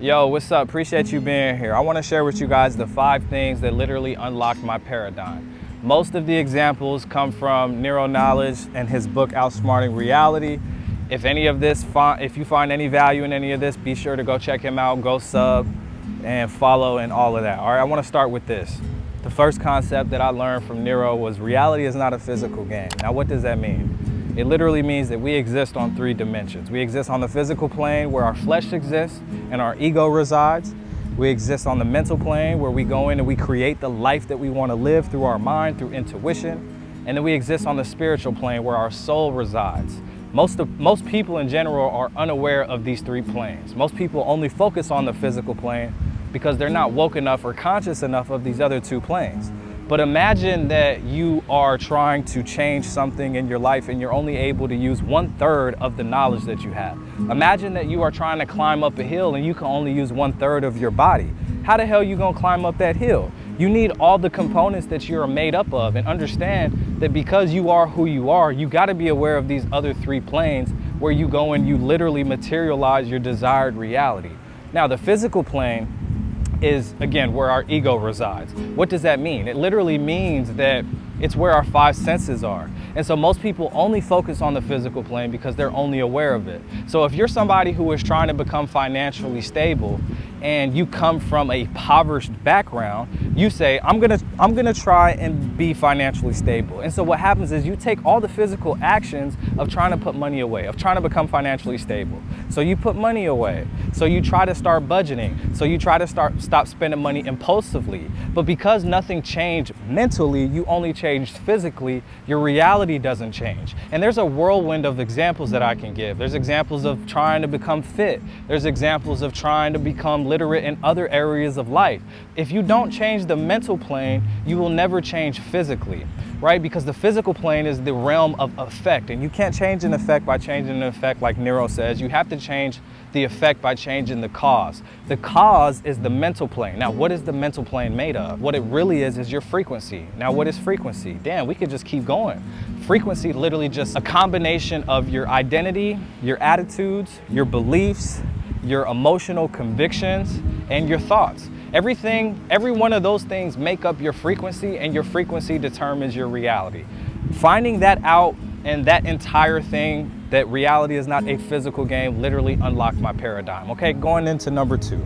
Yo, what's up? Appreciate you being here. I want to share with you guys the 5 things that literally unlocked my paradigm. Most of the examples come from Nero knowledge and his book Outsmarting Reality. If you find any value in any of this, be sure to go check him out, go sub and follow and all of that. All right, I want to start with this. The first concept that I learned from Nero was reality is not a physical game. Now, what does that mean? It literally means that we exist on 3 dimensions. We exist on the physical plane where our flesh exists and our ego resides. We exist on the mental plane where we go in and we create the life that we want to live through our mind, through intuition. And then we exist on the spiritual plane where our soul resides. Most people in general are unaware of these 3 planes. Most people only focus on the physical plane because they're not woke enough or conscious enough of these other 2 planes. But imagine that you are trying to change something in your life and you're only able to use 1/3 of the knowledge that you have. Imagine that you are trying to climb up a hill and you can only use 1/3 of your body. How the hell are you gonna climb up that hill? You need all the components that you're made up of, and understand that because you are who you are, you gotta be aware of these other 3 planes where you go and you literally materialize your desired reality. Now, the physical plane is, again, where our ego resides. What does that mean? It literally means that it's where our 5 senses are. And so most people only focus on the physical plane because they're only aware of it. So if you're somebody who is trying to become financially stable and you come from a impoverished background, you say, I'm gonna try and be financially stable. And so what happens is you take all the physical actions of trying to put money away, of trying to become financially stable. So you put money away. So you try to start budgeting. So you try to stop spending money impulsively. But because nothing changed mentally, you only changed physically, your reality doesn't change. And there's a whirlwind of examples that I can give. There's examples of trying to become fit. There's examples of trying to become literate in other areas of life. If you don't change the mental plane, you will never change physically, right? Because the physical plane is the realm of effect, and you can't change an effect by changing an effect like Nero says. You have to change the effect by changing the cause. The cause is the mental plane. Now, what is the mental plane made of? What it really is your frequency. Now, what is frequency? Damn, we could just keep going. Frequency literally just a combination of your identity, your attitudes, your beliefs, your emotional convictions, and your thoughts. Every one of those things make up your frequency, and your frequency determines your reality. Finding that out and that entire thing, that reality is not a physical game, literally unlocked my paradigm. Okay, going into number 2.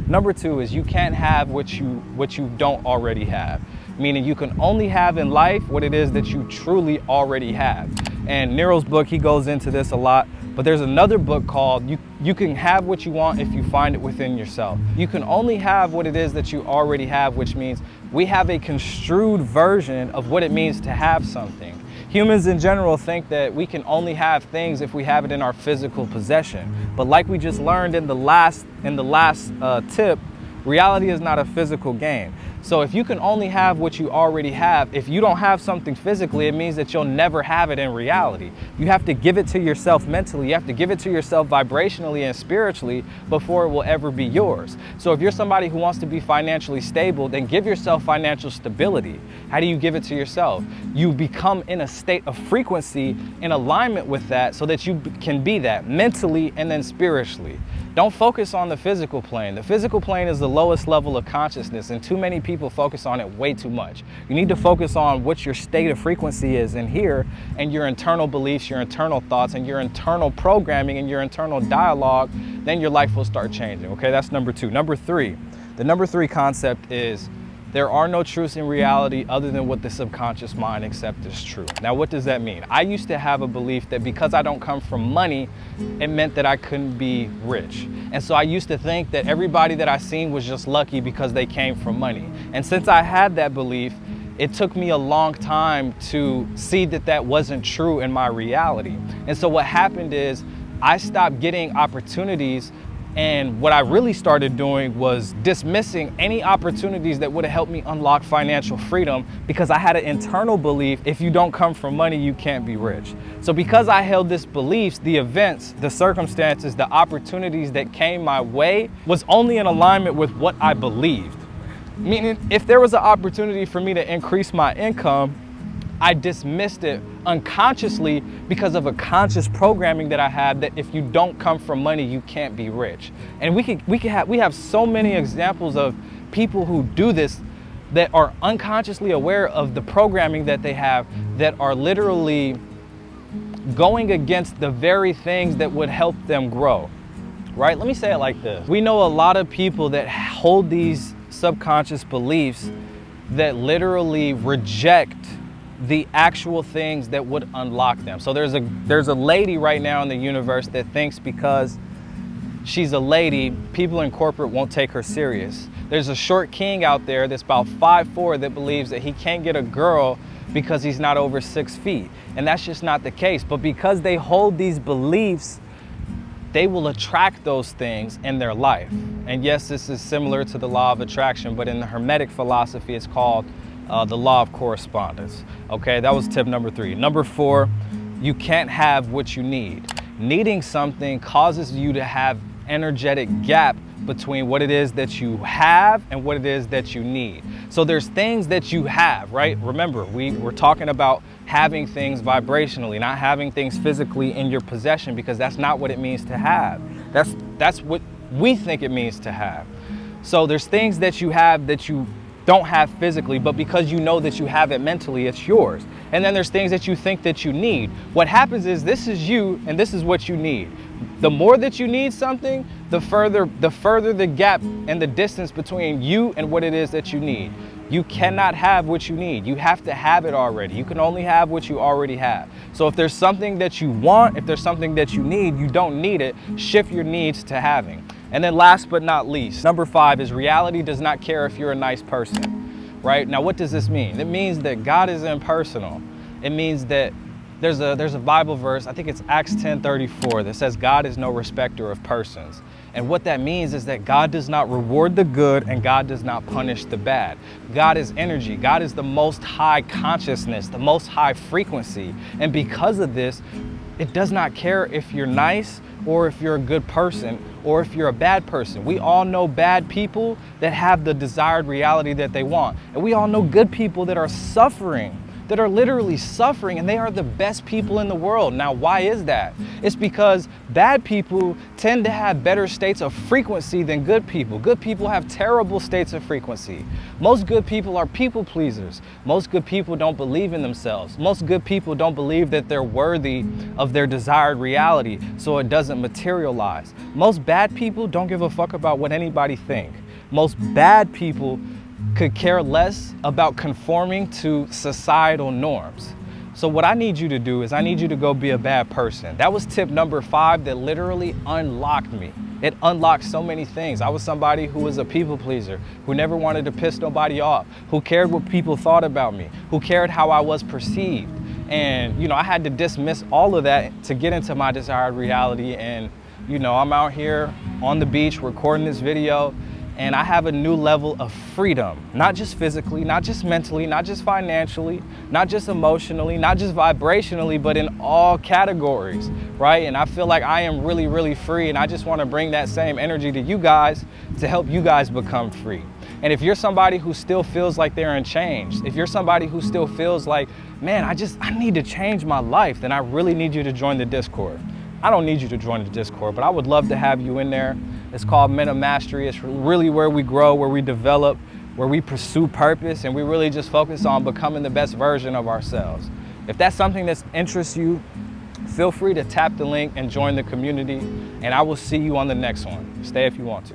Number 2 is you can't have what you don't already have. Meaning you can only have in life what it is that you truly already have. And Nero's book, he goes into this a lot, but there's another book called You Can Have What You Want If You Find It Within Yourself. You can only have what it is that you already have, which means we have a construed version of what it means to have something. Humans in general think that we can only have things if we have it in our physical possession. But like we just learned in the last tip, reality is not a physical game. So if you can only have what you already have, if you don't have something physically, it means that you'll never have it in reality. You have to give it to yourself mentally. You have to give it to yourself vibrationally and spiritually before it will ever be yours. So if you're somebody who wants to be financially stable, then give yourself financial stability. How do you give it to yourself? You become in a state of frequency in alignment with that so that you can be that mentally and then spiritually. Don't focus on the physical plane. The physical plane is the lowest level of consciousness, and too many people focus on it way too much. You need to focus on what your state of frequency is in here, and your internal beliefs, your internal thoughts, and your internal programming and your internal dialogue. Then your life will start changing. Okay, that's number 2. Number 3, the number 3 concept is there are no truths in reality other than what the subconscious mind accepts as true. Now, what does that mean? I used to have a belief that because I don't come from money, it meant that I couldn't be rich. And so I used to think that everybody that I seen was just lucky because they came from money. And since I had that belief, it took me a long time to see that that wasn't true in my reality. And so what happened is I stopped getting opportunities. And what I really started doing was dismissing any opportunities that would have helped me unlock financial freedom, because I had an internal belief, if you don't come from money, you can't be rich. So because I held this belief, the events, the circumstances, the opportunities that came my way was only in alignment with what I believed. Meaning, if there was an opportunity for me to increase my income, I dismissed it unconsciously because of a conscious programming that I had that if you don't come from money, you can't be rich. And we have so many examples of people who do this that are unconsciously aware of the programming that they have that are literally going against the very things that would help them grow, right? Let me say it like this. We know a lot of people that hold these subconscious beliefs that literally reject the actual things that would unlock them. So there's a lady right now in the universe that thinks because she's a lady, people in corporate won't take her serious. There's a short king out there that's about 5'4" that believes that he can't get a girl because he's not over 6 feet. And that's just not the case. But because they hold these beliefs, they will attract those things in their life. And yes, this is similar to the law of attraction, but in the Hermetic philosophy, it's called the law of correspondence. Okay, that was tip number 3. Number 4, you can't have what you need. Needing something causes you to have energetic gap between what it is that you have and what it is that you need. So there's things that you have, right? Remember, we're talking about having things vibrationally, not having things physically in your possession, because that's not what it means to have. That's what we think it means to have. So there's things that you have that you don't have physically, but because you know that you have it mentally, it's yours. And then there's things that you think that you need. What happens is this is you and this is what you need. The more that you need something, the further the gap and the distance between you and what it is that you need. You cannot have what you need. You have to have it already. You can only have what you already have. So if there's something that you want, if there's something that you need, you don't need it. Shift your needs to having. And then last but not least, number 5 is reality does not care if you're a nice person, right? Now, what does this mean? It means that God is impersonal. It means that there's a Bible verse, I think it's Acts 10:34, that says God is no respecter of persons. And what that means is that God does not reward the good and God does not punish the bad. God is energy. God is the most high consciousness, the most high frequency. And because of this, it does not care if you're nice or if you're a good person or if you're a bad person. We all know bad people that have the desired reality that they want. And we all know good people that are suffering, that are literally suffering, and they are the best people in the world. Now, why is that? It's because bad people tend to have better states of frequency than good people. Good people have terrible states of frequency. Most good people are people pleasers. Most good people don't believe in themselves. Most good people don't believe that they're worthy of their desired reality, so it doesn't materialize. Most bad people don't give a fuck about what anybody thinks. Most bad people could care less about conforming to societal norms. So what I need you to do is I need you to go be a bad person. That was tip number 5 that literally unlocked me. It unlocked so many things. I was somebody who was a people pleaser, who never wanted to piss nobody off, who cared what people thought about me, who cared how I was perceived. And, you know, I had to dismiss all of that to get into my desired reality. And, you know, I'm out here on the beach recording this video, and I have a new level of freedom, not just physically, not just mentally, not just financially, not just emotionally, not just vibrationally, but in all categories, right? And I feel like I am really, really free, and I just want to bring that same energy to you guys to help you guys become free. And if you're somebody who still feels like they're in chains, if you're somebody who still feels like, man, I need to change my life, then I really need you to join the Discord. I don't need you to join the Discord, but I would love to have you in there. It's called Men of Mastery. It's really where we grow, where we develop, where we pursue purpose, and we really just focus on becoming the best version of ourselves. If that's something that interests you, feel free to tap the link and join the community, and I will see you on the next one. Stay if you want to.